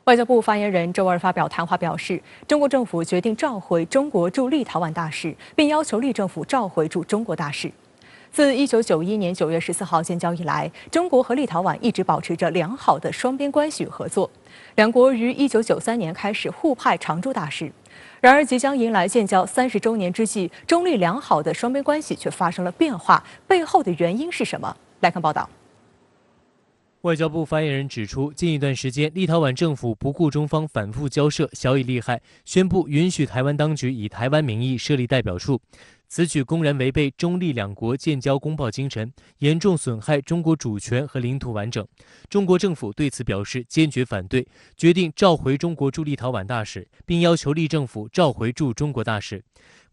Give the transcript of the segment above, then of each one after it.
外交部发言人周二发表谈话表示，中国政府决定召回中国驻立陶宛大使，并要求立政府召回驻中国大使。自1991年9月14号建交以来，中国和立陶宛一直保持着良好的双边关系与合作。两国于1993年开始互派常驻大使。然而，即将迎来建交30周年之际，中立良好的双边关系却发生了变化，背后的原因是什么？来看报道。外交部发言人指出，近一段时间，立陶宛政府不顾中方反复交涉，小以利害，宣布允许台湾当局以台湾名义设立代表处。此举公然违背中立两国建交公报精神，严重损害中国主权和领土完整。中国政府对此表示坚决反对，决定召回中国驻立陶宛大使，并要求立政府召回驻中国大使。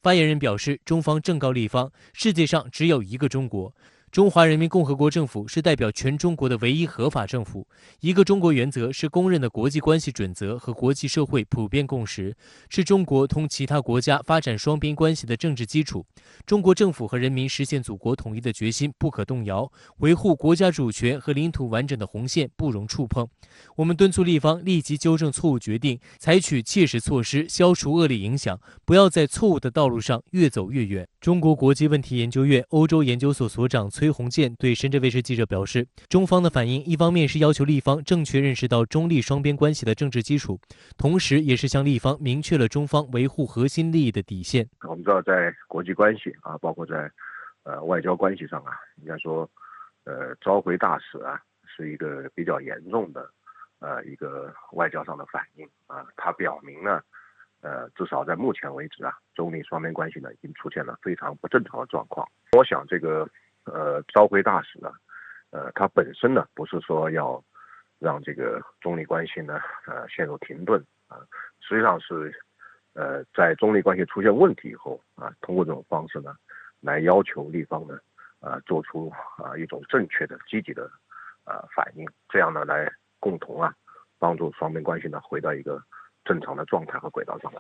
发言人表示，中方正告立方，世界上只有一个中国。中华人民共和国政府是代表全中国的唯一合法政府。一个中国原则是公认的国际关系准则和国际社会普遍共识，是中国同其他国家发展双边关系的政治基础。中国政府和人民实现祖国统一的决心不可动摇，维护国家主权和领土完整的红线不容触碰。我们敦促立方立即纠正错误决定，采取切实措施消除恶劣影响，不要在错误的道路上越走越远。中国国际问题研究院欧洲研究所所长崔洪建对深圳卫视记者表示，中方的反应一方面是要求立方正确认识到中立双边关系的政治基础，同时也是向立方明确了中方维护核心利益的底线。我们知道，在国际关系包括在外交关系上应该说召回大使是一个比较严重的一个外交上的反应它表明呢至少在目前为止中立双边关系呢已经出现了非常不正常的状况。我想这个召回大使呢它本身呢不是说要让这个中立关系呢陷入停顿实际上是在中立关系出现问题以后通过这种方式呢来要求立方呢做出一种正确的积极的反应，这样呢来共同帮助双边关系呢回到一个正常的状态和轨道上来。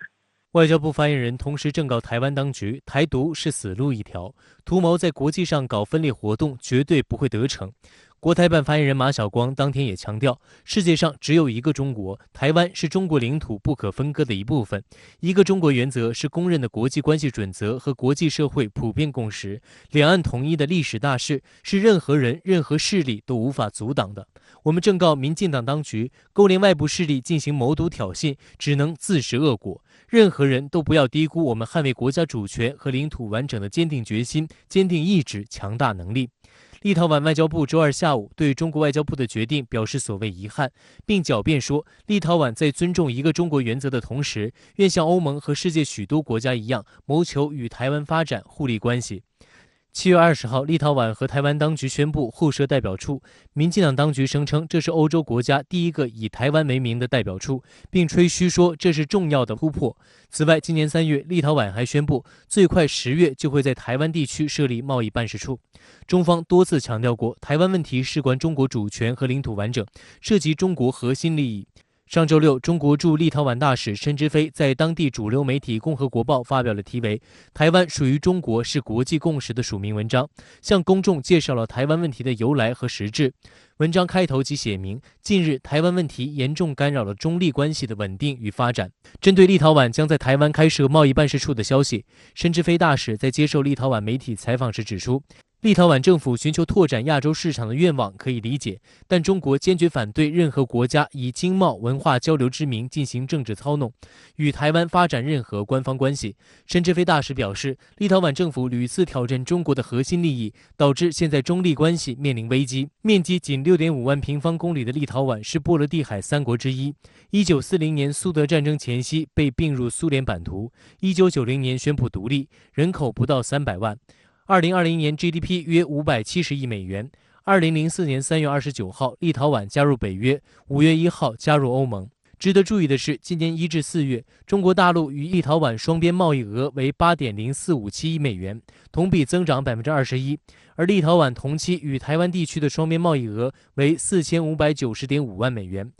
外交部发言人同时正告台湾当局，台独是死路一条，图谋在国际上搞分裂活动绝对不会得逞。国台办发言人马晓光当天也强调，世界上只有一个中国，台湾是中国领土不可分割的一部分。一个中国原则是公认的国际关系准则和国际社会普遍共识，两岸统一的历史大势是任何人、任何势力都无法阻挡的。我们正告民进党当局，勾连外部势力进行谋独挑衅，只能自食恶果。任何人都不要低估我们捍卫国家主权和领土完整的坚定决心、坚定意志、强大能力。立陶宛外交部周二下午对中国外交部的决定表示所谓遗憾，并狡辩说，立陶宛在尊重一个中国原则的同时，愿像欧盟和世界许多国家一样，谋求与台湾发展互利关系。7月20号，立陶宛和台湾当局宣布互设代表处。民进党当局声称这是欧洲国家第一个以台湾为名的代表处，并吹嘘说这是重要的突破。此外，今年3月，立陶宛还宣布最快10月就会在台湾地区设立贸易办事处。中方多次强调过，台湾问题事关中国主权和领土完整，涉及中国核心利益。上周六，中国驻立陶宛大使申之飞在当地主流媒体《共和国报》发表了题为《台湾属于中国是国际共识》的署名文章，向公众介绍了台湾问题的由来和实质。文章开头即写明，近日台湾问题严重干扰了中立关系的稳定与发展。针对立陶宛将在台湾开设贸易办事处的消息，申之飞大使在接受立陶宛媒体采访时指出，立陶宛政府寻求拓展亚洲市场的愿望可以理解，但中国坚决反对任何国家以经贸文化交流之名进行政治操弄，与台湾发展任何官方关系。申之飞大使表示，立陶宛政府屡次挑战中国的核心利益，导致现在中立关系面临危机。面积仅6.5万平方公里的立陶宛是波罗的海3国之一。1940年苏德战争前夕被并入苏联版图，1990年宣布独立，人口不到300万。2020年 GDP 约570亿美元。2004年3月29号，立陶宛加入北约，5月1号加入欧盟。值得注意的是，今年1至4月，中国大陆与立陶宛双边贸易额为8.0457亿美元，同比增长21%，而立陶宛同期与台湾地区的双边贸易额为4590.5万美元。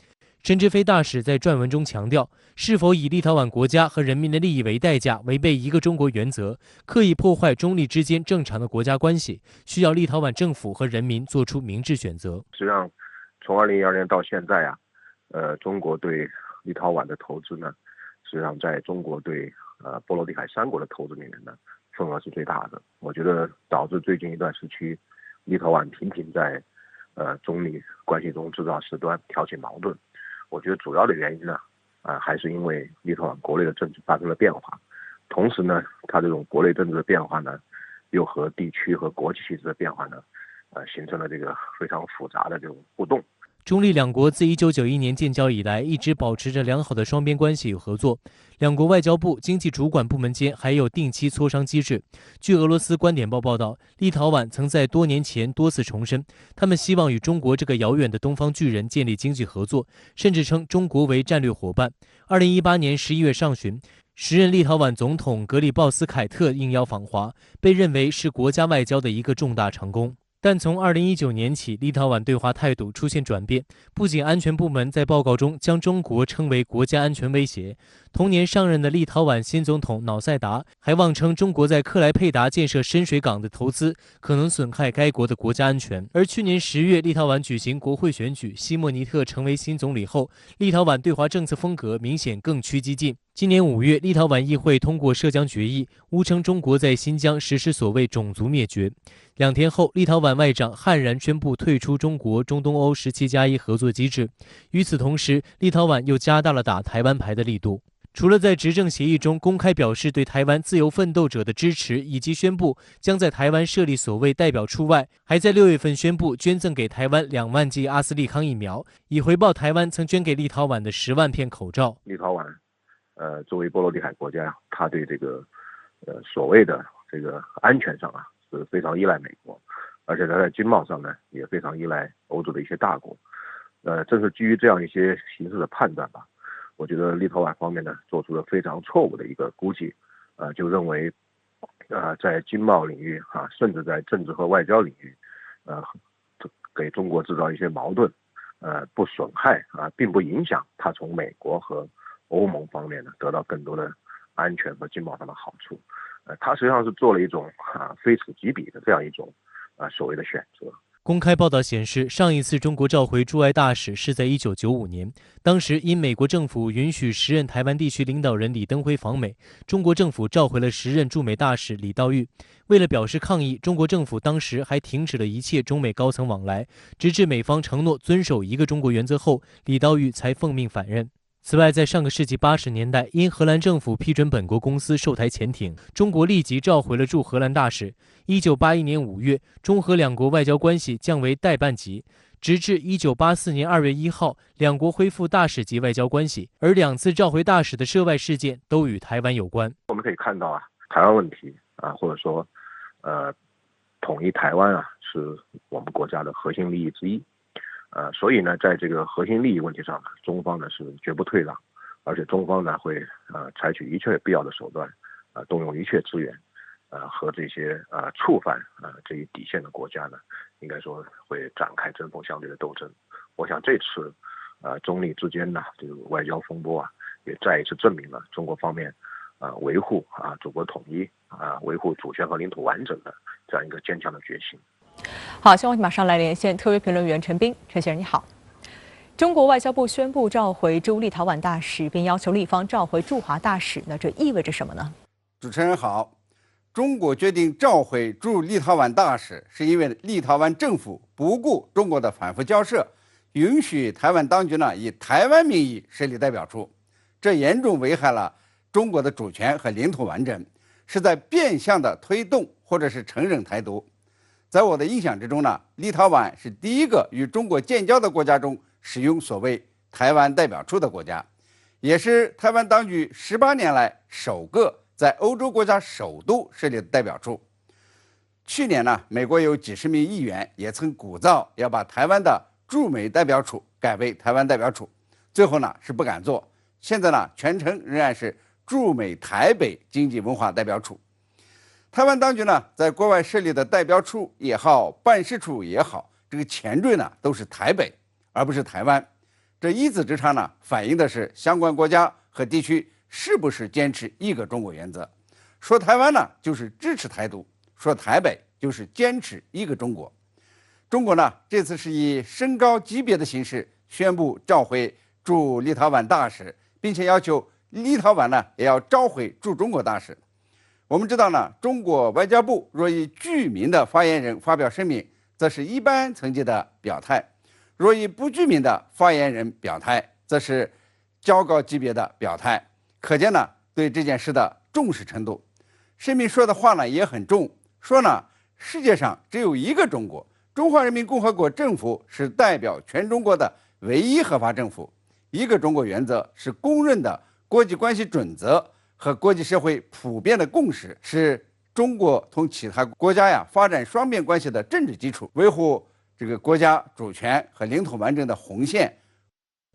申之飞大使在撰文中强调，是否以立陶宛国家和人民的利益为代价，违背一个中国原则，刻意破坏中立之间正常的国家关系，需要立陶宛政府和人民做出明智选择。实际上，从2012年到现在中国对立陶宛的投资呢，实际上在中国对波罗的海3国的投资里面呢，份额是最大的。我觉得导致最近一段时期，立陶宛频频在中立关系中制造事端、挑起矛盾。我觉得主要的原因呢，还是因为立陶宛国内的政治发生了变化，同时呢，它这种国内政治的变化呢，又和地区和国际形势的变化呢，形成了这个非常复杂的这种互动。中立两国自1991年建交以来，一直保持着良好的双边关系与合作。两国外交部、经济主管部门间还有定期磋商机制。据俄罗斯观点报报道，立陶宛曾在多年前多次重申，他们希望与中国这个遥远的东方巨人建立经济合作，甚至称中国为战略伙伴。2018年11月上旬，时任立陶宛总统格里鲍斯凯特应邀访华，被认为是国家外交的一个重大成功。但从2019年起，立陶宛对华态度出现转变，不仅安全部门在报告中将中国称为国家安全威胁，同年上任的立陶宛新总统瑙塞达还妄称中国在克莱佩达建设深水港的投资可能损害该国的国家安全。而去年10月，立陶宛举行国会选举，西莫尼特成为新总理后，立陶宛对华政策风格明显更趋激进。今年5月，立陶宛议会通过涉疆决议，诬称中国在新疆实施所谓种族灭绝。2天后，立陶宛外长悍然宣布退出中国中东欧17+1合作机制。与此同时，立陶宛又加大了打台湾牌的力度。除了在执政协议中公开表示对台湾自由奋斗者的支持，以及宣布将在台湾设立所谓代表处外，还在6月份宣布捐赠给台湾2万剂阿斯利康疫苗，以回报台湾曾捐给立陶宛的10万片口罩。立陶宛作为波罗的海国家，它对这个所谓的这个安全上是非常依赖美国，而且它在经贸上呢也非常依赖欧洲的一些大国。正是基于这样一些形势的判断吧，我觉得立陶宛方面呢做出了非常错误的一个估计，就认为在经贸领域甚至在政治和外交领域，给中国制造一些矛盾，不损害并不影响它从美国和欧盟方面呢得到更多的安全和经贸上的好处。它实际上是做了一种非此即彼的这样一种所谓的选择。公开报道显示，上一次中国召回驻外大使是在1995年，当时因美国政府允许时任台湾地区领导人李登辉访美，中国政府召回了时任驻美大使李道玉。为了表示抗议，中国政府当时还停止了一切中美高层往来，直至美方承诺遵守一个中国原则后，李道玉才奉命返任。此外，在上个世纪80年代，因荷兰政府批准本国公司售台潜艇，中国立即召回了驻荷兰大使。1981年5月，中荷两国外交关系降为代办级，直至1984年2月1号，两国恢复大使级外交关系。而2次召回大使的涉外事件都与台湾有关。我们可以看到台湾问题或者说统一台湾是我们国家的核心利益之一。所以呢，在这个核心利益问题上呢，中方呢是绝不退让，而且中方呢会采取一切必要的手段，动用一切资源，和这些触犯这一底线的国家呢，应该说会展开针锋相对的斗争。我想这次中立之间呢这个外交风波也再一次证明了中国方面维护祖国统一维护主权和领土完整的这样一个坚强的决心。好，希望你马上来连线特约评论员陈斌。陈先生你好。中国外交部宣布召回驻立陶宛大使，并要求立方召回驻华大使，这意味着什么呢？主持人好，中国决定召回驻立陶宛大使，是因为立陶宛政府不顾中国的反复交涉，允许台湾当局以台湾名义设立代表处，这严重危害了中国的主权和领土完整，是在变相的推动或者是承认台独。在我的印象之中立陶宛是第一个与中国建交的国家中使用所谓台湾代表处的国家，也是台湾当局18年来首个在欧洲国家首都设立的代表处。去年美国有几十名议员也曾鼓噪要把台湾的驻美代表处改为台湾代表处，最后是不敢做，现在全称仍然是驻美台北经济文化代表处。台湾当局在国外设立的代表处也好，办事处也好，这个前缀都是台北，而不是台湾。这一字之差反映的是相关国家和地区是不是坚持一个中国原则。说台湾就是支持台独，说台北就是坚持一个中国。中国这次是以升高级别的形式宣布召回驻立陶宛大使，并且要求立陶宛呢也要召回驻中国大使。我们知道呢，中国外交部若以具名的发言人发表声明，则是一般层级的表态；若以不具名的发言人表态，则是较高级别的表态。可见呢，对这件事的重视程度。声明说的话呢也很重，说呢世界上只有一个中国，中华人民共和国政府是代表全中国的唯一合法政府。一个中国原则是公认的国际关系准则和国际社会普遍的共识，是中国同其他国家发展双边关系的政治基础，维护这个国家主权和领土完整的红线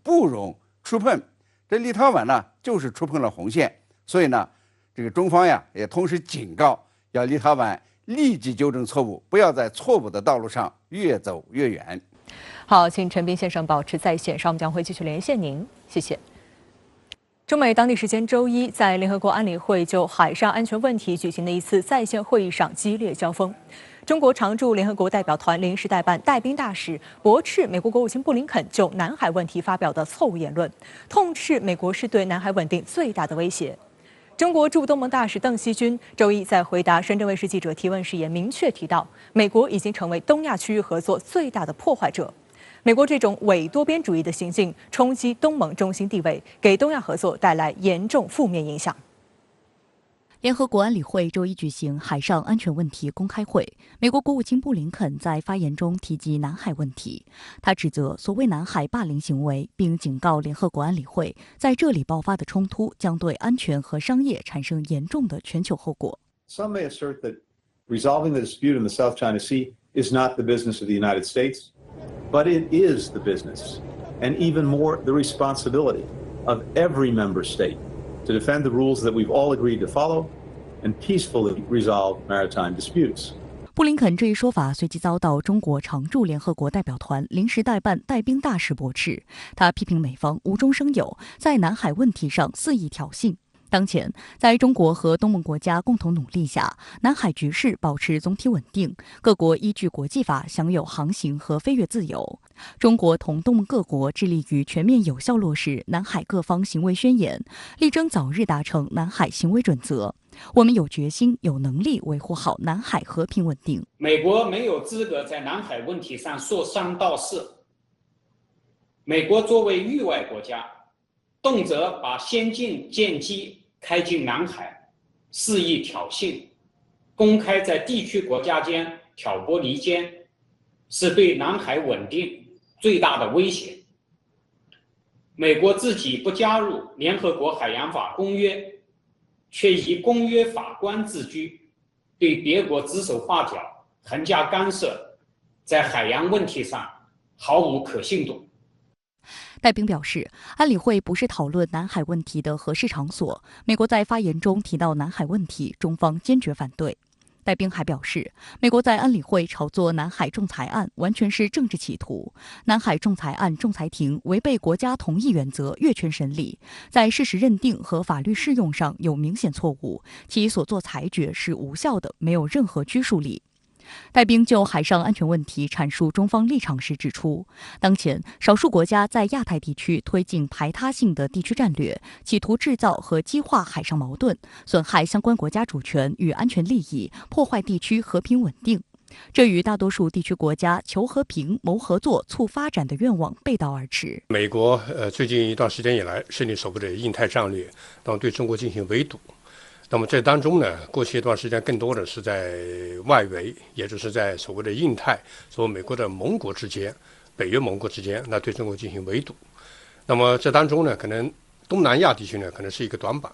不容触碰。这立陶宛呢就是触碰了红线，所以呢这个中方也同时警告，要立陶宛立即纠正错误，不要在错误的道路上越走越远。好，请陈斌先生保持在线，稍后我们将会继续连线您，谢谢。中美当地时间周一，在联合国安理会就海上安全问题举行的一次在线会议上激烈交锋。中国常驻联合国代表团临时代办带兵大使驳斥美国国务卿布林肯就南海问题发表的错误言论，痛斥美国是对南海稳定最大的威胁。中国驻东盟大使邓锡军周一在回答深圳卫视记者提问时也明确提到，美国已经成为东亚区域合作最大的破坏者。美国这种伪多边主义的行径冲击东盟中心地位，给东亚合作带来严重负面影响。联合国安理会周一举行海上安全问题公开会，美国国务卿布林肯在发言中提及南海问题，他指责所谓南海霸凌行为，并警告联合国安理会，在这里爆发的冲突将对安全和商业产生严重的全球后果。Some may assert that resolving the dispute in the South China Sea is not the business of the United States, but it is the business, and even more the responsibility of every member state to defend the rules that we've all agreed to follow and peacefully resolve maritime disputes. 布林肯这一说法随即遭到中国常驻联合国代表团临时代办带兵大使驳斥，他批评美方无中生有，在南海问题上肆意挑衅。当前，在中国和东盟国家共同努力下，南海局势保持总体稳定，各国依据国际法享有航行和飞越自由。中国同东盟各国致力于全面有效落实南海各方行为宣言，力争早日达成南海行为准则。我们有决心、有能力维护好南海和平稳定。美国没有资格在南海问题上说三道四。美国作为域外国家，动辄把先进舰机开进南海，肆意挑衅，公开在地区国家间挑拨离间，是对南海稳定最大的威胁。美国自己不加入联合国海洋法公约，却以公约法官自居，对别国指手画脚、横加干涉，在海洋问题上毫无可信度。戴兵表示，安理会不是讨论南海问题的合适场所。美国在发言中提到南海问题，中方坚决反对。戴兵还表示，美国在安理会炒作南海仲裁案完全是政治企图。南海仲裁案仲裁庭违背国家同意原则，越权审理，在事实认定和法律适用上有明显错误，其所作裁决是无效的，没有任何拘束力。戴兵就海上安全问题阐述中方立场时指出，当前少数国家在亚太地区推进排他性的地区战略，企图制造和激化海上矛盾，损害相关国家主权与安全利益，破坏地区和平稳定。这与大多数地区国家求和平、谋合作、促发展的愿望背道而驰。美国最近一段时间以来设立所谓的印太战略，那么对中国进行围堵。那么这当中呢，过去一段时间更多的是在外围，也就是在所谓的印太，所谓美国的盟国之间、北约盟国之间，那对中国进行围堵。那么这当中呢，可能东南亚地区呢，可能是一个短板。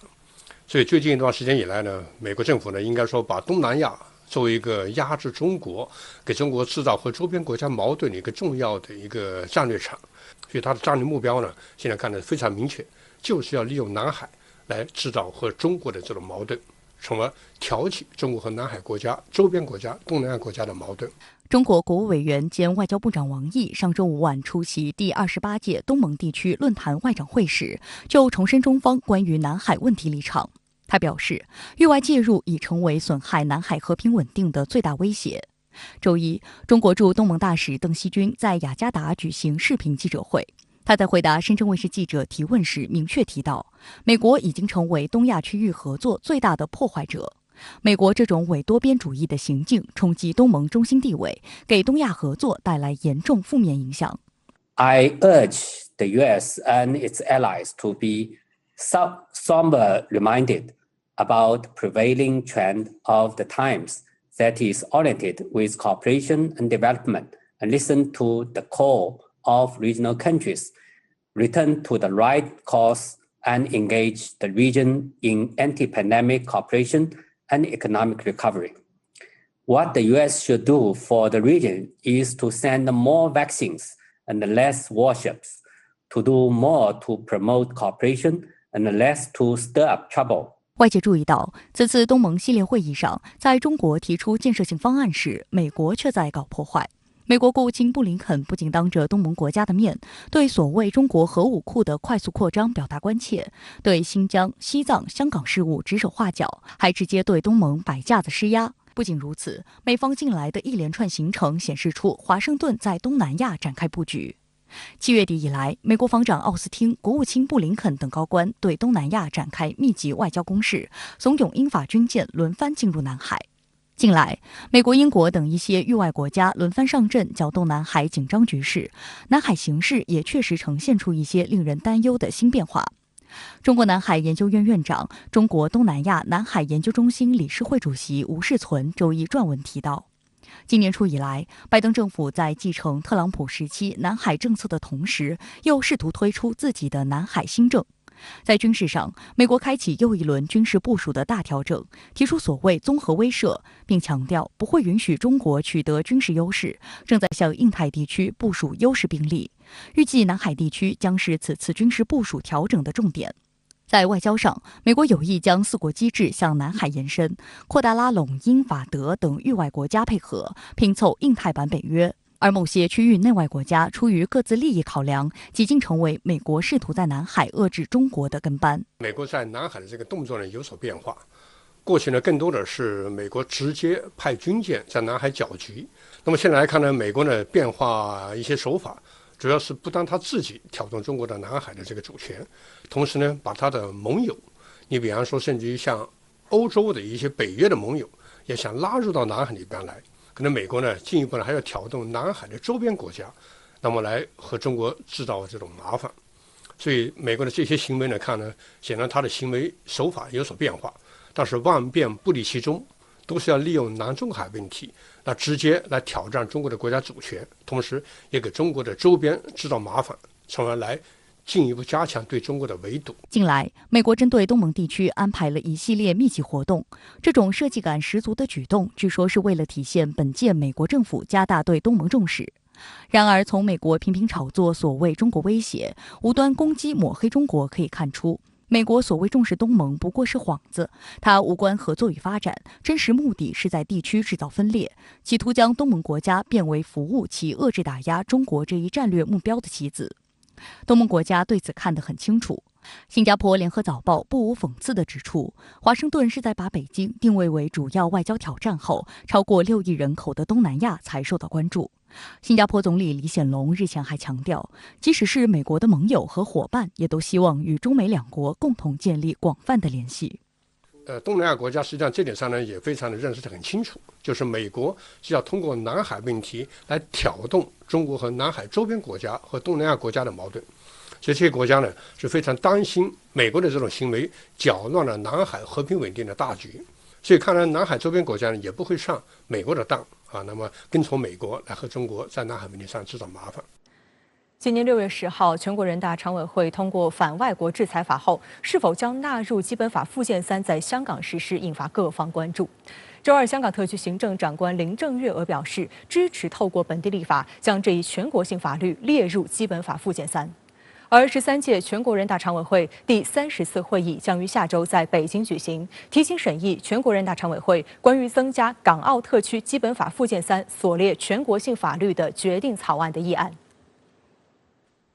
所以最近一段时间以来呢，美国政府呢，应该说把东南亚作为一个压制中国、给中国制造和周边国家矛盾的一个重要的一个战略场。所以它的战略目标呢，现在看得非常明确，就是要利用南海来制造和中国的这种矛盾，从而挑起中国和南海国家、周边国家、东南亚国家的矛盾。中国国务委员兼外交部长王毅上周五晚出席第28届东盟地区论坛外长会时，就重申中方关于南海问题立场。他表示，域外介入已成为损害南海和平稳定的最大威胁。周一，中国驻东盟大使邓锡军在雅加达举行视频记者会。他在回答深圳卫视记者提问时明确提到，美国已经成为东亚区域合作最大的破坏者。美国这种伪多边主义的行径冲击东盟中心地位，给东亚合作带来严重负面影响。I urge the U.S. and its allies to be somber reminded about prevailing trend of the times that is oriented with cooperation and development, and listen to the call of regional countries, return to the right course, and engage the region in anti-pandemic cooperation and economic recovery. What the U.S. should do for the region is to send more vaccines and less warships, to do more to promote cooperation and less to stir up trouble. 外界注意到，此次东盟系列会议上，在中国提出建设性方案时，美国却在搞破坏。美国国务卿布林肯不仅当着东盟国家的面，对所谓中国核武库的快速扩张表达关切，对新疆、西藏、香港事务指手画脚，还直接对东盟摆架子施压。不仅如此，美方近来的一连串行程显示出华盛顿在东南亚展开布局。7月底以来，美国防长奥斯汀、国务卿布林肯等高官对东南亚展开密集外交攻势，怂恿英法军舰轮番进入南海。近来，美国、英国等一些域外国家轮番上阵，搅动南海紧张局势。南海形势也确实呈现出一些令人担忧的新变化。中国南海研究院院长、中国东南亚南海研究中心理事会主席吴世存周一撰文提到，今年初以来，拜登政府在继承特朗普时期南海政策的同时，又试图推出自己的南海新政。在军事上，美国开启又一轮军事部署的大调整，提出所谓综合威慑，并强调不会允许中国取得军事优势，正在向印太地区部署优势兵力。预计南海地区将是此次军事部署调整的重点。在外交上，美国有意将四国机制向南海延伸，扩大拉拢英法德等域外国家配合，拼凑印太版北约。而某些区域内外国家出于各自利益考量，几近成为美国试图在南海遏制中国的跟班。美国在南海的这个动作呢有所变化，过去呢更多的是美国直接派军舰在南海搅局，那么现在来看呢，美国呢变化一些手法，主要是不单他自己挑动中国的南海的这个主权，同时呢把他的盟友，你比方说甚至于像欧洲的一些北约的盟友，也想拉入到南海里边来。可能美国呢进一步呢还要挑动南海的周边国家，那么来和中国制造这种麻烦。所以美国的这些行为呢看呢，显然他的行为手法有所变化，但是万变不离其宗，都是要利用南中海问题，那直接来挑战中国的国家主权，同时也给中国的周边制造麻烦，从而来进一步加强对中国的围堵。近来，美国针对东盟地区安排了一系列密集活动，这种设计感十足的举动，据说是为了体现本届美国政府加大对东盟重视。然而，从美国频频炒作所谓中国威胁、无端攻击抹黑中国可以看出，美国所谓重视东盟不过是幌子，它无关合作与发展，真实目的是在地区制造分裂，企图将东盟国家变为服务其遏制打压中国这一战略目标的棋子。东盟国家对此看得很清楚。新加坡联合早报不无讽刺地指出，华盛顿是在把北京定位为主要外交挑战后，超过6亿人口的东南亚才受到关注。新加坡总理李显龙日前还强调，即使是美国的盟友和伙伴，也都希望与中美两国共同建立广泛的联系。东南亚国家实际上这点上呢也非常的认识得很清楚，就是美国是要通过南海问题来挑动中国和南海周边国家和东南亚国家的矛盾，所以这些国家呢是非常担心美国的这种行为搅乱了南海和平稳定的大局，所以看来南海周边国家呢也不会上美国的当啊，那么跟从美国来和中国在南海问题上制造麻烦。今年6月10号，全国人大常委会通过反外国制裁法后，是否将纳入基本法附件3在香港实施，引发各方关注。周二，香港特区行政长官林郑月娥表示，支持透过本地立法将这一全国性法律列入基本法附件3。而13届全国人大常委会第30次会议将于下周在北京举行，提请审议全国人大常委会关于增加港澳特区基本法附件3所列全国性法律的决定草案的议案。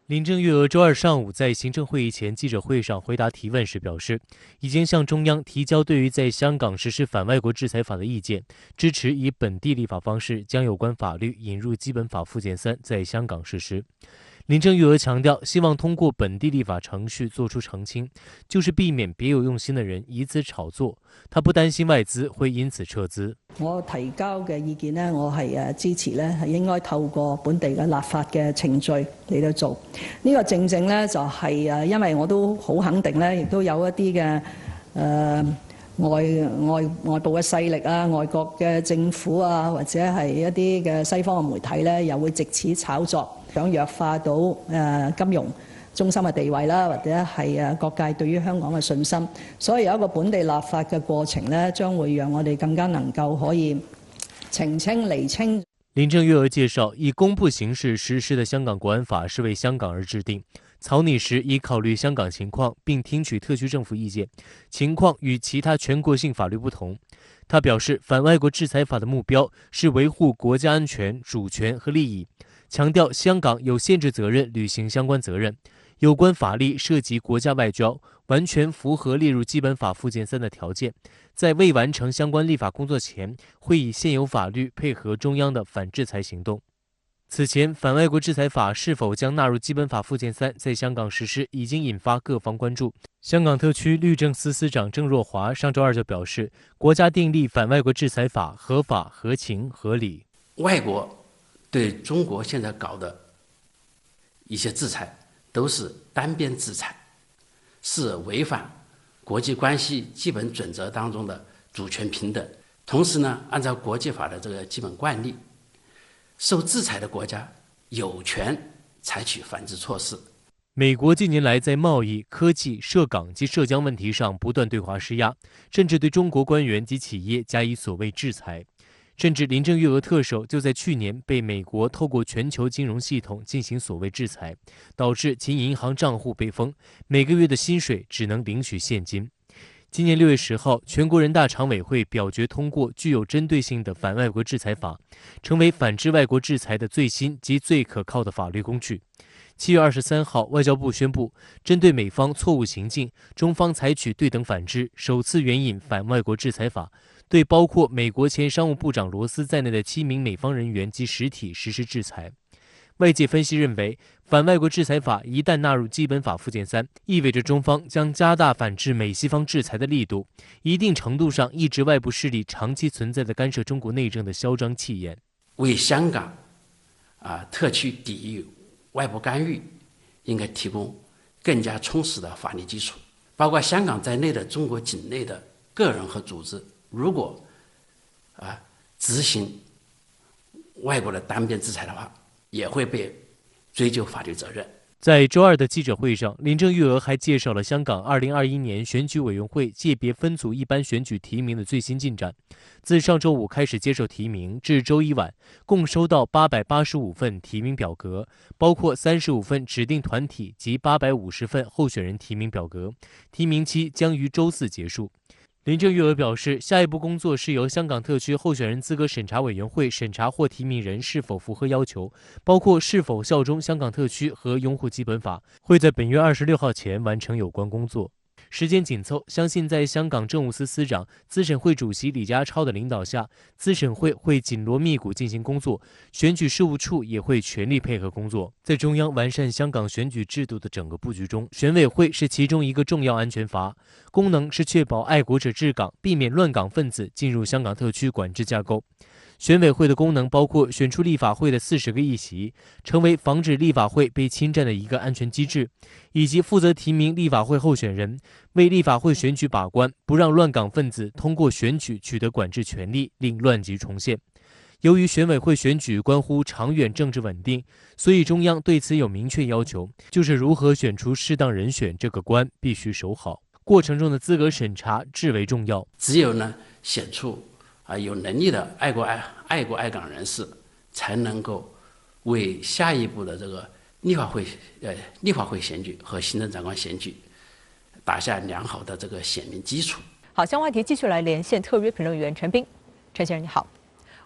林郑月娥周二上午在行政会议前记者会上回答提问时表示，已经向中央提交对于在香港实施反外国制裁法的意见，支持以本地立法方式将有关法律引入基本法附件3在香港实施。林郑月娥强调，希望通过本地立法程序做出澄清，就是避免别有用心的人以此炒作。她不擔心外資會因此撤資。我提交嘅意見呢，我係支持呢，係應該透過本地嘅立法嘅程序嚟到做。呢個正正呢，就係因為我都好肯定呢，亦都有一啲嘅外部嘅勢力啊，外國嘅政府啊，或者係一啲嘅西方嘅媒體呢，又會藉此炒作。想弱化到金融中心嘅地位啦，或者係各界對於香港嘅信心，所以有一個本地立法嘅過程呢，將會讓我哋更加能夠可以澄清釐清。林鄭月娥介紹，以公布形式實施的香港國安法是為香港而制定，草擬時已考慮香港情況，並聽取特區政府意見，情況與其他全國性法律不同。他表示，反外國制裁法的目標是維護國家安全、主權和利益。強調香港有憲制責任履行相關責任，有關法例涉及國家外交，完全符合列入基本法附件3的條件。在未完成相關立法工作前，會以現有法律配合中央的反制裁行動。此前，反外國制裁法是否將納入基本法附件3在香港實施，已經引發各方關注。香港特區律政司司長鄭若驊上周二就表示，國家訂立反外國制裁法合法、合情、合理。外國對中國現在搞的一些制裁都是單邊制裁，是違反國際關係基本準則當中的主權平等。同時呢，按照國際法的這個基本慣例，受制裁的國家有權採取反制措施。美國近年來在貿易、科技、涉港及涉疆問題上不斷對華施壓，甚至對中國官員及企業加以所謂制裁。甚至林鄭月娥特首就在去年被美國透過全球金融系統進行所謂制裁，導致其銀行賬戶被封，每個月的薪水只能領取現金。今年6月10號，全國人大常委會表決通過具有針對性的反外國制裁法，成為反制外國制裁的最新及最可靠的法律工具。7月23號，外交部宣布，針對美方錯誤行徑，中方採取對等反制，首次援引反外國制裁法，對包括美國前商務部長羅斯在內的7名美方人員及實體實施制裁。外界分析認為，反外國制裁法一旦納入基本法附件3，意味着中方將加大反制美西方制裁的力度，一定程度上抑制外部勢力長期存在的干涉中國內政的囂張氣焰，為香港特區抵禦外部干預應該提供更加充實的法律基礎，包括香港在內的中國境內的個人和組織，如果執行外國的單邊制裁的話，也會被追究法律責任。在周二的記者會上，林鄭月娥還介紹了香港2021年選舉委員會界別分組一般選舉提名的最新進展。自上周五開始接受提名，至周一晚，共收到885份提名表格，包括35份指定團體及850份候選人提名表格。提名期將於周四結束。林鄭月娥表示，下一步工作是由香港特區候選人資格審查委員會審查或提名人是否符合要求，包括是否效忠香港特區和擁護基本法，會在本月26號前完成有關工作。時間緊湊，相信在香港政務司司長、資審會主席李家超的領導下，資審會會緊鑼密鼓進行工作，選舉事務處也會全力配合工作。在中央完善香港選舉制度的整個布局中，選委會是其中一個重要安全閥，功能是確保愛國者治港，避免亂港分子進入香港特區管制架構。選委會的功能包括選出立法會的40個議席，成為防止立法會被侵佔的一個安全機制，以及負責提名立法會候選人，為立法會選舉把關，不讓亂港分子通過選舉取得管制權力，令亂局重現。由於選委會選舉關乎長遠政治穩定，所以中央對此有明確要求，就是如何選出適當人選，這個關必須守好。過程中的資格審查至為重要。只有呢選出有能力的愛國愛港人士，才能夠為下一步的這個立法會選舉和行政長官選舉打下良好的這個選民基礎。好，相關話題繼續來連線特約評論員陳彬。陳先生你好，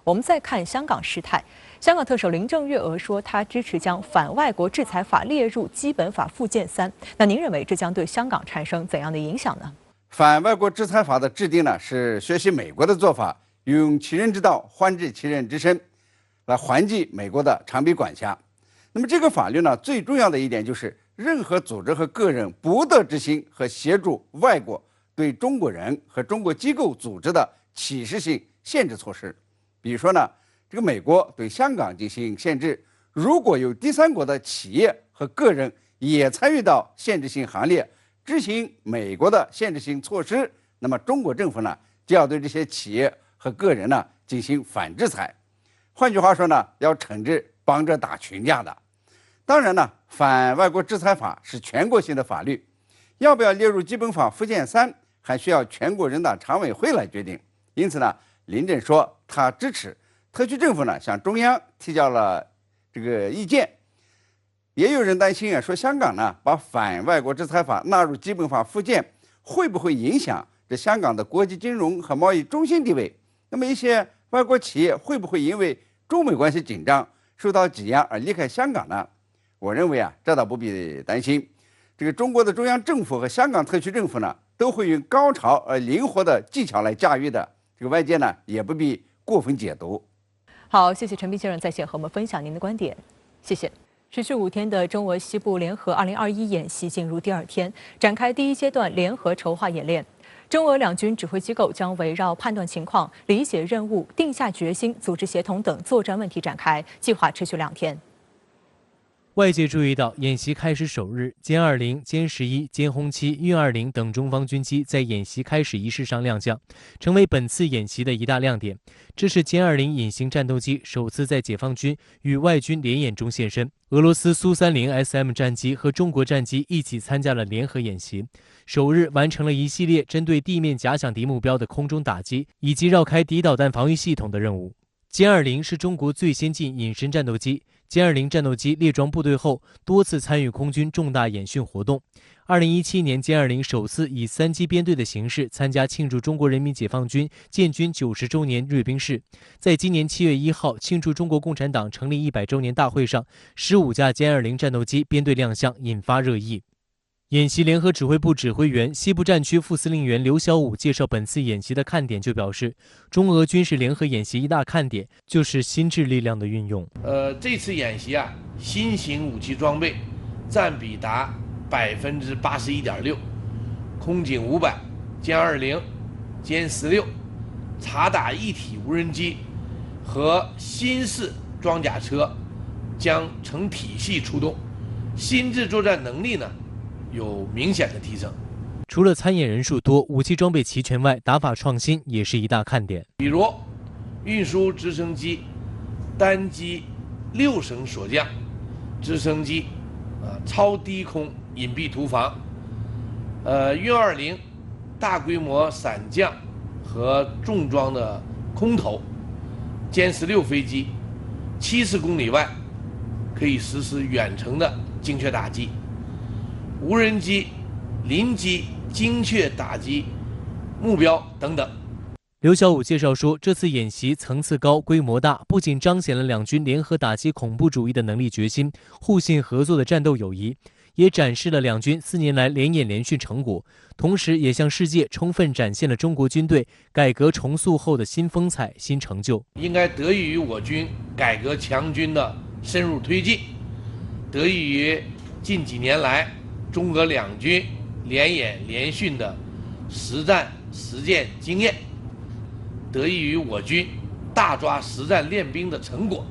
我們再看香港事態。香港特首林鄭月娥說，她支持將反外國制裁法列入基本法附件3。那您認為這將對香港產生怎樣的影響呢？反外國制裁法的制定呢，是學習美國的做法，用其人之道還治其人之身，來還擊美國的長臂管轄。那么这个法律呢，最重要的一点就是，任何组织和个人不得执行和协助外国对中国人和中国机构组织的歧视性限制措施。比如说呢，这个美国对香港进行限制，如果有第三国的企业和个人也参与到限制性行列，执行美国的限制性措施，那么中国政府呢就要对这些企业和个人呢进行反制裁。换句话说呢，要惩治帮着打群架的。当然呢，反外国制裁法是全国性的法律，要不要列入基本法附件3，还需要全国人大常委会来决定。因此呢，林郑说他支持，特区政府呢向中央提交了这个意见。也有人担心啊，说香港呢把反外国制裁法纳入基本法附件，会不会影响这香港的国际金融和贸易中心地位？那么一些外国企业会不会因为中美关系紧张受到挤压而离开香港呢？我认为啊，这倒不必担心。这个中国的中央政府和香港特区政府呢，都会用高超而灵活的技巧来驾驭的。这个外界呢，也不必过分解读。好，谢谢陈斌先生在线和我们分享您的观点，谢谢。持续5天的中俄西部联合2021演习进入第2天，展开第1阶段联合筹划演练。中俄两军指挥机构将围绕判断情况、理解任务、定下决心、组织协同等作战问题展开，计划持续2天。外界注意到，演习开始首日，歼20、歼11、歼轰7、运20等中方军机在演习开始仪式上亮相，成为本次演习的一大亮点。这是歼20隐形战斗机首次在解放军与外军联演中现身。俄罗斯苏30 SM 战机和中国战机一起参加了联合演习，首日完成了一系列针对地面假想敌目标的空中打击，以及绕开敌导弹防御系统的任务。歼20是中国最先进隐身战斗机。歼20战斗机列装部队后，多次参与空军重大演训活动。2017年，歼20首次以3机编队的形式参加庆祝中国人民解放军建军90周年阅兵式。在今年7月1号庆祝中国共产党成立100周年大会上，15架歼20战斗机编队亮相，引发热议。演习联合指挥部指挥员、西部战区副司令员刘小武介绍本次演习的看点，就表示，中俄军事联合演习一大看点就是心智力量的运用。这次演习啊，新型武器装备占比达81.6%，空警500、歼20、歼16、察打一体无人机和新式装甲车将成体系出动，心智作战能力呢有明显的提升。除了参演人数多、武器装备齐全外，打法创新也是一大看点。比如，运输直升机单机6声锁降直升机，超低空隐蔽突防，运20大规模伞降和重装的空投，歼16飞机70公里外可以实施远程的精确打击。无人机、临机精确打击目标等等。刘小武介绍说，这次演习层次高、规模大，不仅彰显了两军联合打击恐怖主义的能力决心、互信合作的战斗友谊，也展示了两军4年来联演联训成果，同时也向世界充分展现了中国军队改革重塑后的新风采、新成就。应该得益于我军改革强军的深入推进，得益于近几年来中俄两军联演联训的实战实践经验，得益于我军大抓实战练兵的成果，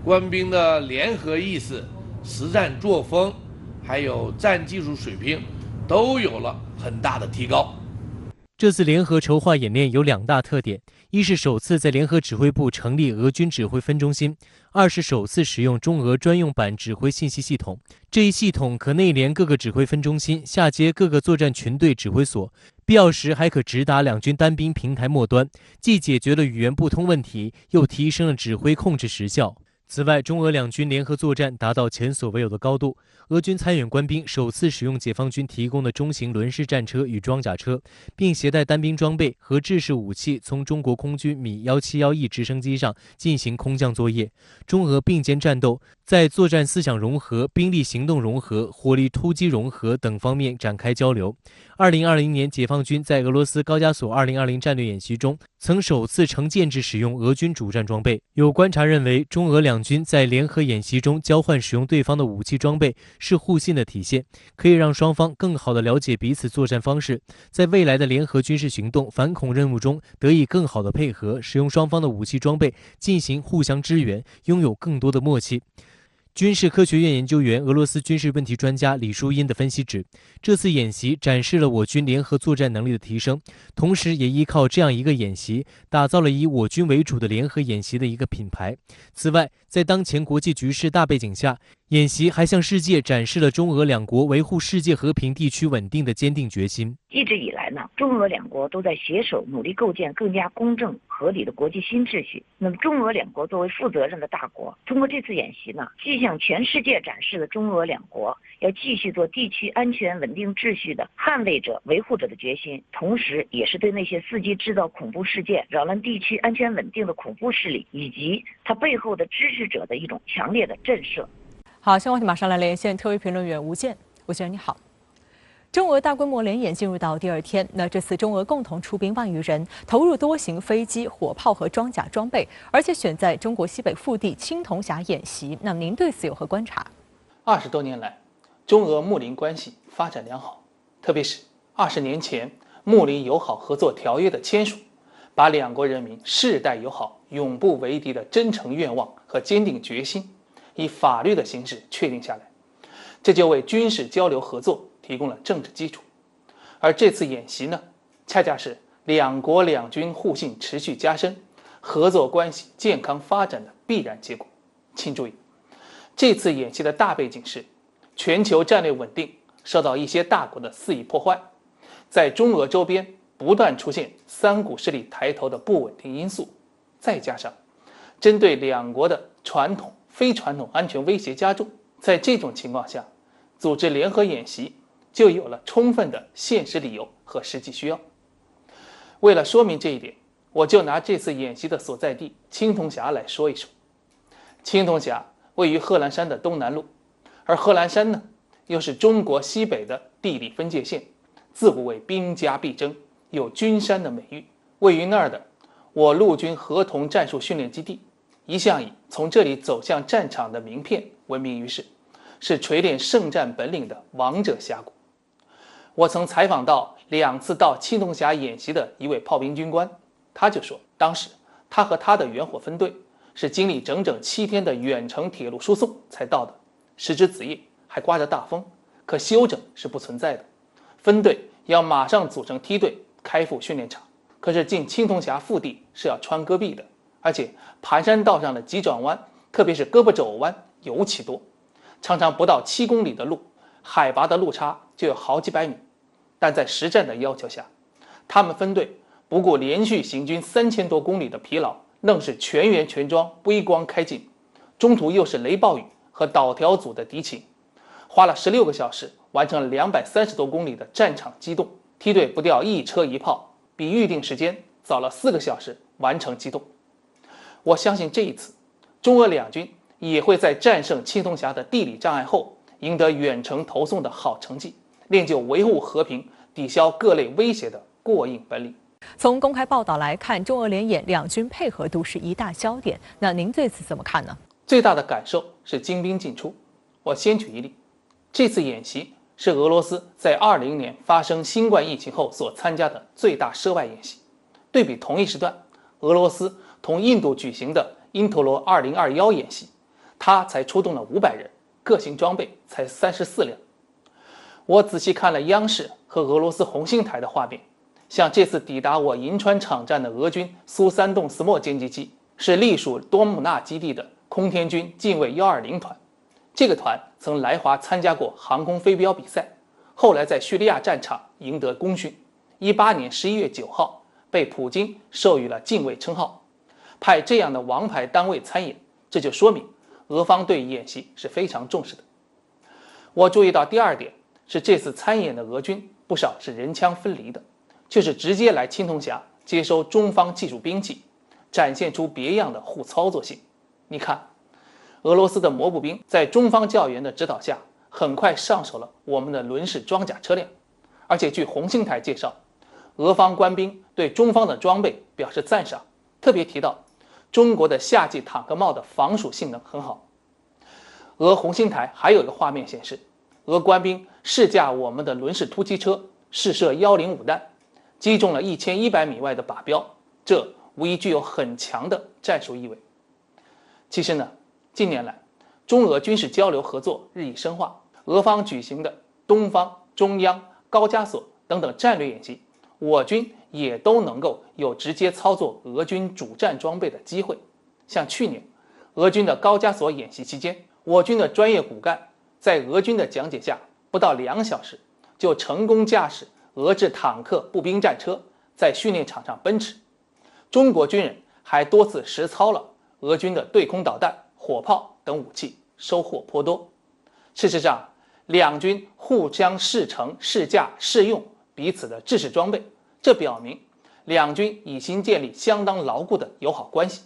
官兵的联合意识、实战作风，还有战技术水平都有了很大的提高。这次联合筹划演练有2大特点：一是首次在联合指挥部成立俄军指挥分中心；二是首次使用中俄专用版指挥信息系统。这一系统可内联各个指挥分中心，下接各个作战群队指挥所，必要时还可直达两军单兵平台末端，既解决了语言不通问题，又提升了指挥控制时效。此外，中俄两军联合作战达到前所未有的高度。俄军参演官兵首次使用解放军提供的中型轮式战车与装甲车，并携带单兵装备和制式武器，从中国空军米171直升机上进行空降作业。中俄并肩战斗，在作战思想融合、兵力行动融合、火力突击融合等方面展开交流。2020年，解放军在俄罗斯高加索2020战略演习中，曾首次成建制使用俄军主战装备。有观察认为，中俄两军在联合演习中交换使用对方的武器装备是互信的体现，可以让双方更好地了解彼此作战方式，在未来的联合军事行动、反恐任务中得以更好地配合，使用双方的武器装备进行互相支援，拥有更多的默契。军事科学院研究员、俄罗斯军事问题专家李淑英的分析指，这次演习展示了我军联合作战能力的提升，同时也依靠这样一个演习，打造了以我军为主的联合演习的一个品牌。此外，在当前国际局势大背景下，演习还向世界展示了中俄两国维护世界和平、地区稳定的坚定决心。一直以来呢，中俄两国都在携手努力构建更加公正合理的国际新秩序。那么，中俄两国作为负责任的大国，通过这次演习呢，既向全世界展示了中俄两国要继续做地区安全稳定秩序的捍卫者、维护者的决心，同时也是对那些伺机制造恐怖事件、扰乱地区安全稳定的恐怖势力以及它背后的支持者的一种强烈的震慑。好，相关话题马上来连线特约评论员吴健。吴先生你好。中俄大规模联演进入到第2天，那这次中俄共同出兵万余人，投入多型飞机、火炮和装甲装备，而且选在中国西北腹地青铜峡演习。那您对此有何观察？20多年来，中俄睦邻关系发展良好，特别是20年前睦邻友好合作条约的签署，把两国人民世代友好、永不为敌的真诚愿望和坚定决心，以法律的形式确定下来，这就为军事交流合作提供了政治基础。而这次演习呢，恰恰是两国两军互信持续加深、合作关系健康发展的必然结果。请注意，这次演习的大背景是全球战略稳定受到一些大国的肆意破坏，在中俄周边不断出现三股势力抬头的不稳定因素，再加上针对两国的传统、非传统安全威胁加重，在这种情况下，组织联合演习就有了充分的现实理由和实际需要。为了说明这一点，我就拿这次演习的所在地青铜峡来说一说。青铜峡位于贺兰山的东南麓，而贺兰山呢，又是中国西北的地理分界线，自古为兵家必争，有军山的美誉。位于那儿的我陆军合同战术训练基地，一向以从这里走向战场的名片闻名于世，是锤炼圣战本领的王者峡谷。我曾采访到2次到青铜峡演习的一位炮兵军官，他就说，当时他和他的远火分队是经历整整7天的远程铁路输送才到的，时值子夜，还刮着大风，可休整是不存在的。分队要马上组成梯队开赴训练场，可是进青铜峡腹地是要穿戈壁的，而且盘山道上的急转弯，特别是胳膊肘弯尤其多，常常不到7公里的路，海拔的路差就有好几百米。但在实战的要求下，他们分队不顾连续行军3000多公里的疲劳，愣是全员全装微光开进，中途又是雷暴雨和导条组的敌情，花了16个小时完成了230多公里的战场机动，梯队不掉一车一炮，比预定时间早了4个小时完成机动。我相信这一次中俄两军也会在战胜青铜峡的地理障碍后，赢得远程投送的好成绩，练就维护和平、抵消各类威胁的过硬本领。从公开报道来看，中俄联演两军配合度是一大焦点。那您对此怎么看呢？最大的感受是精兵进出。我先举一例，这次演习是俄罗斯在20年发生新冠疫情后所参加的最大涉外演习。对比同一时段，俄罗斯同印度举行的因陀罗2021演习，它才出动了500人，各型装备才34辆。我仔细看了央视和俄罗斯红星台的画面，像这次抵达我银川场站的俄军苏3栋斯莫歼击机，是隶属多姆纳基地的空天军近卫120团。这个团曾来华参加过航空飞镖比赛，后来在叙利亚战场赢得功勋。18年11月9号被普京授予了近卫称号。派这样的王牌单位参演，这就说明俄方对演习是非常重视的。我注意到第二点是，这次参演的俄军不少是人枪分离的，就是直接来青铜峡接收中方技术兵器，展现出别样的互操作性。你看，俄罗斯的摩步兵在中方教员的指导下，很快上手了我们的轮式装甲车辆，而且据红星台介绍，俄方官兵对中方的装备表示赞赏，特别提到中国的夏季坦克帽的防暑性能很好。俄红星台还有一个画面显示，俄官兵试驾我们的轮式突击车，试射105弹，击中了1100米外的靶标，这无疑具有很强的战术意味。其实呢，近年来中俄军事交流合作日益深化，俄方举行的东方、中央、高加索等等战略演习，我军也都能够有直接操作俄军主战装备的机会。像去年俄军的高加索演习期间，我军的专业骨干在俄军的讲解下，不到2小时就成功驾驶俄制坦克、步兵战车在训练场上奔驰。中国军人还多次实操了俄军的对空导弹、火炮等武器，收获颇多。事实上，两军互相试乘、试驾、试用彼此的制式装备，这表明两军已经建立相当牢固的友好关系。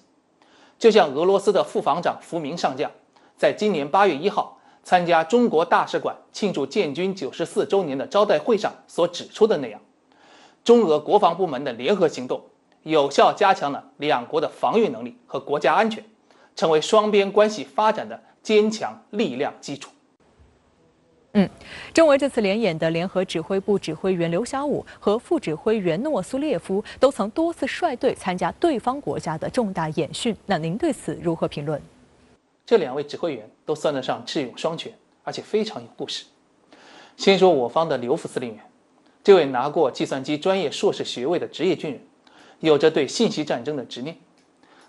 就像俄罗斯的副防长福明上将在今年8月1号参加中国大使馆庆祝建军94周年的招待会上所指出的那样，中俄国防部门的联合行动有效加强了两国的防御能力和国家安全，成为双边关系发展的坚强力量基础。中俄这次联演的联合指挥部指挥员刘晓武和副指挥员诺苏列夫都曾多次率队参加对方国家的重大演训，那您对此如何评论？这2位指挥员都算得上智勇双全，而且非常有故事。先说我方的刘副司令员，这位拿过计算机专业硕士学位的职业军人，有着对信息战争的执念。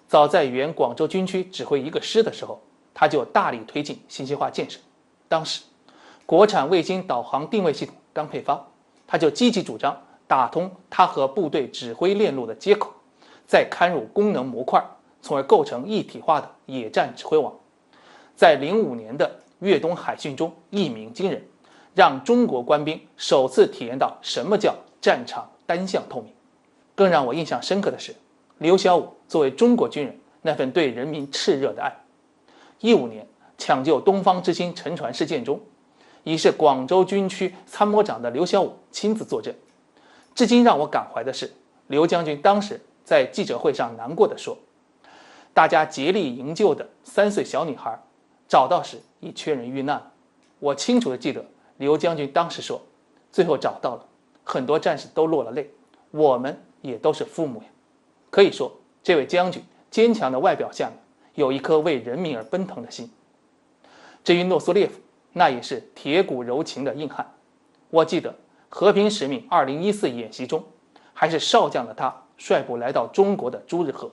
早在原广州军区指挥一个师的时候，他就大力推进信息化建设。当时国产卫星导航定位系统刚配发，他就积极主张打通它和部队指挥链路的接口，再嵌入功能模块，从而构成一体化的野战指挥网。在05年的粤东海训中一鸣惊人，让中国官兵首次体验到什么叫战场单向透明。更让我印象深刻的是，刘晓武作为中国军人那份对人民炽热的爱。15年抢救东方之星沉船事件中，已是广州军区参谋长的刘晓武亲自坐镇。至今让我感怀的是，刘将军当时在记者会上难过地说，大家竭力营救的3岁小女孩找到时已缺人遇难了。我清楚地记得刘将军当时说，最后找到了，很多战士都落了泪，我们也都是父母呀。可以说，这位将军坚强的外表下面有一颗为人民而奔腾的心。至于诺苏列夫，那也是铁骨柔情的硬汉。我记得和平使命2014演习中，还是少将的他率部来到中国的朱日河，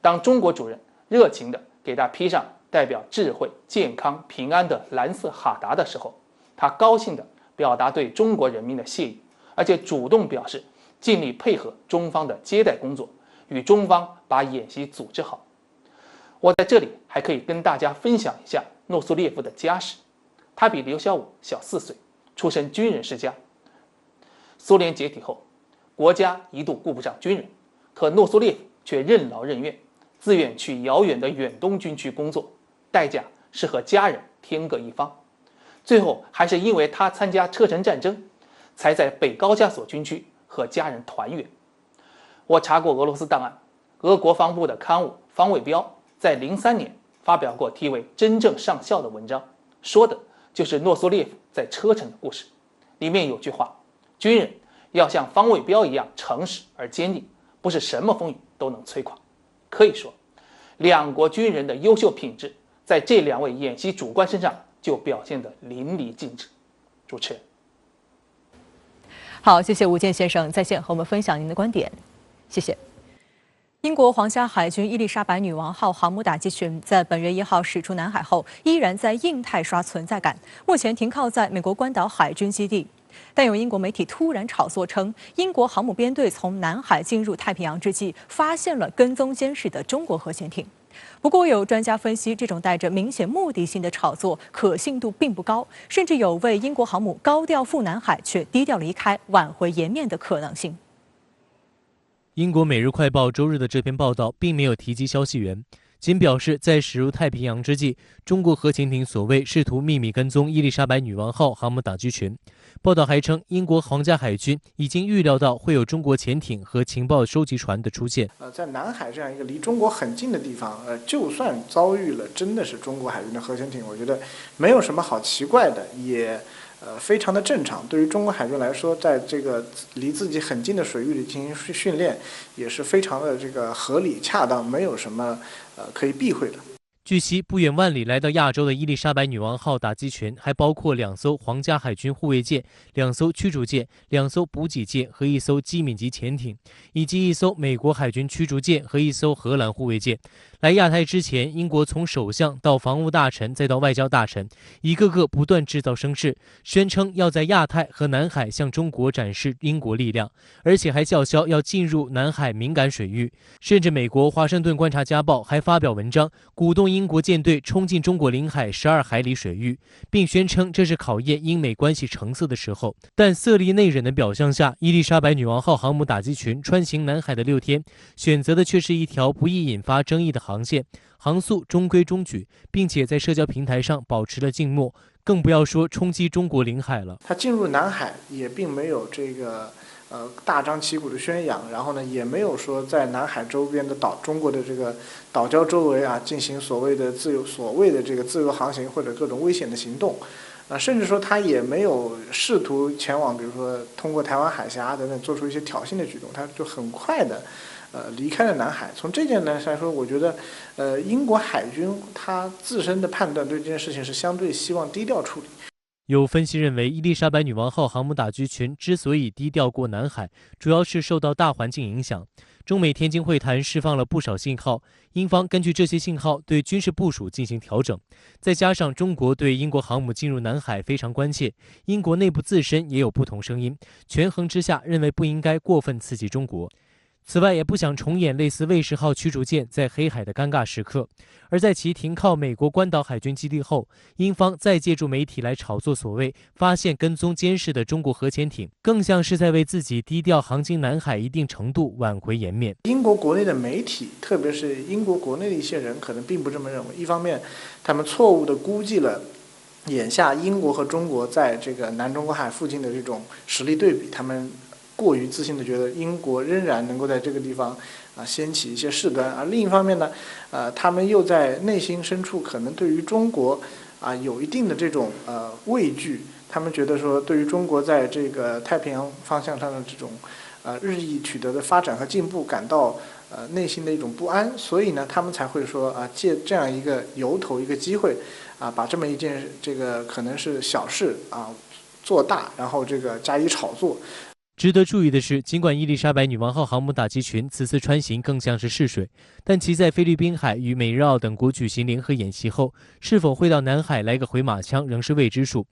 当中国主人热情地给他披上代表智慧、健康、平安的蓝色哈达的时候，他高兴地表达对中国人民的谢意，而且主动表示尽力配合中方的接待工作，与中方把演习组织好。我在这里还可以跟大家分享一下诺苏列夫的家世。他比刘晓武小4岁，出身军人世家。苏联解体后，国家一度顾不上军人，可诺苏列夫却任劳任怨，自愿去遥远的远东军区工作，代价是和家人天各一方。最后还是因为他参加车臣战争，才在北高加索军区和家人团圆。我查过俄罗斯档案，俄国防部的刊物《方位标》在03年发表过题为《真正上校》的文章，说的就是诺苏列夫在车臣的故事。里面有句话，军人要像方位标一样诚实而坚定，不是什么风雨都能摧垮。可以说，两国军人的优秀品质在这2位演习主官身上就表现得淋漓尽致。主持人，好，谢谢吴健先生在线和我们分享您的观点，谢谢。英国皇家海军伊丽莎白女王号航母打击群在本月1号驶出南海后，依然在印太刷存在感，目前停靠在美国关岛海军基地。但有英国媒体突然炒作称，英国航母编队从南海进入太平洋之际，发现了跟踪监视的中国核潜艇。不过，有专家分析，这种带着明显目的性的炒作可信度并不高，甚至有为英国航母高调赴南海却低调离开、挽回颜面的可能性。英国《每日快报》周日的这篇报道并没有提及消息源，仅表示在驶入太平洋之际，中国核潜艇所谓试图秘密跟踪伊丽莎白女王号航母打击群。报道还称，英国皇家海军已经预料到会有中国潜艇和情报收集船的出现。在南海这样一个离中国很近的地方，就算遭遇了真的是中国海军的核潜艇，我觉得没有什么好奇怪的，也非常的正常。对于中国海军来说，在这个离自己很近的水域里进行训练，也是非常的这个合理恰当，没有什么可以避讳的。据悉，不远万里来到亚洲的伊丽莎白女王号打击群还包括2艘皇家海军护卫舰、2艘驱逐舰、2艘补给舰和1艘机敏级潜艇，以及1艘美国海军驱逐舰和1艘荷兰护卫舰。来亚太之前，英国从首相到防务大臣再到外交大臣，一个个不断制造声势，宣称要在亚太和南海向中国展示英国力量，而且还叫嚣要进入南海敏感水域。甚至美国《华盛顿观察家报》还发表文章，鼓动英国舰队冲进中国领海12海里水域，并宣称这是考验英美关系成色的时候。但色厉内荏的表象下，伊丽莎白女王号航母打击群穿行南海的6天，选择的却是一条不易引发争议的航线，航速中规中矩，并且在社交平台上保持了静默，更不要说冲击中国领海了。它进入南海也并没有这个大张旗鼓的宣扬，然后呢，也没有说在南海周边的中国的这个岛礁周围啊进行所谓的自由航行或者各种危险的行动，甚至说他也没有试图前往，比如说通过台湾海峡等等做出一些挑衅的举动，他就很快的离开了南海。从这点来说，我觉得英国海军他自身的判断对这件事情是相对希望低调处理。有分析认为，伊丽莎白女王号航母打击群之所以低调过南海，主要是受到大环境影响。中美天津会谈释放了不少信号，英方根据这些信号对军事部署进行调整，再加上中国对英国航母进入南海非常关切，英国内部自身也有不同声音，权衡之下认为不应该过分刺激中国。此外，也不想重演类似卫士号驱逐舰在黑海的尴尬时刻。而在其停靠美国关岛海军基地后，英方再借助媒体来炒作所谓发现跟踪监视的中国核潜艇，更像是在为自己低调航经南海一定程度挽回颜面。英国国内的媒体，特别是英国国内的一些人，可能并不这么认为。一方面，他们错误地估计了眼下英国和中国在这个南中国海附近的这种实力对比，他们过于自信的觉得英国仍然能够在这个地方掀起一些事端，而另一方面呢，他们又在内心深处可能对于中国有一定的这种畏惧，他们觉得说对于中国在这个太平洋方向上的这种日益取得的发展和进步感到内心的一种不安，所以呢，他们才会说借这样一个由头一个机会把这么一件这个可能是小事做大，然后这个加以炒作。值得注意的是，尽管伊丽莎白女王号航母打击群此次穿行更像是试水，但其在菲律宾海与美日澳等国举行联合演习后，是否会到南海来个回马枪仍是未知数。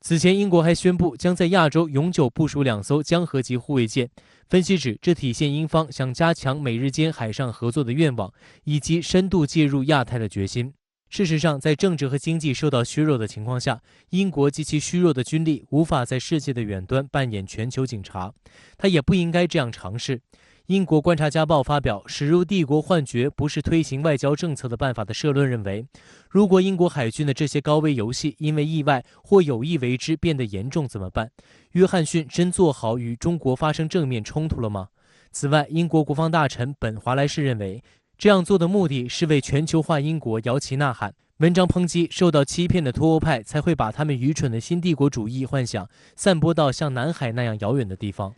此前，英国还宣布将在亚洲永久部署2艘江河级护卫舰。分析指，这体现英方想加强美日间海上合作的愿望，以及深度介入亚太的决心。事实上，在政治和经济受到削弱的情况下，英国及其虚弱的军力无法在世界的远端扮演全球警察，他也不应该这样尝试。英国观察家报发表驶入帝国幻觉不是推行外交政策的办法的社论认为，如果英国海军的这些高危游戏因为意外或有意为之变得严重怎么办？约翰逊真做好与中国发生正面冲突了吗？此外，英国国防大臣本·华莱士认为，这样做的目的是为全球化英国摇旗呐喊。文章抨击受到欺骗的脱欧派才会把他们愚蠢的新帝国主义幻想散播到像南海那样遥远的地方。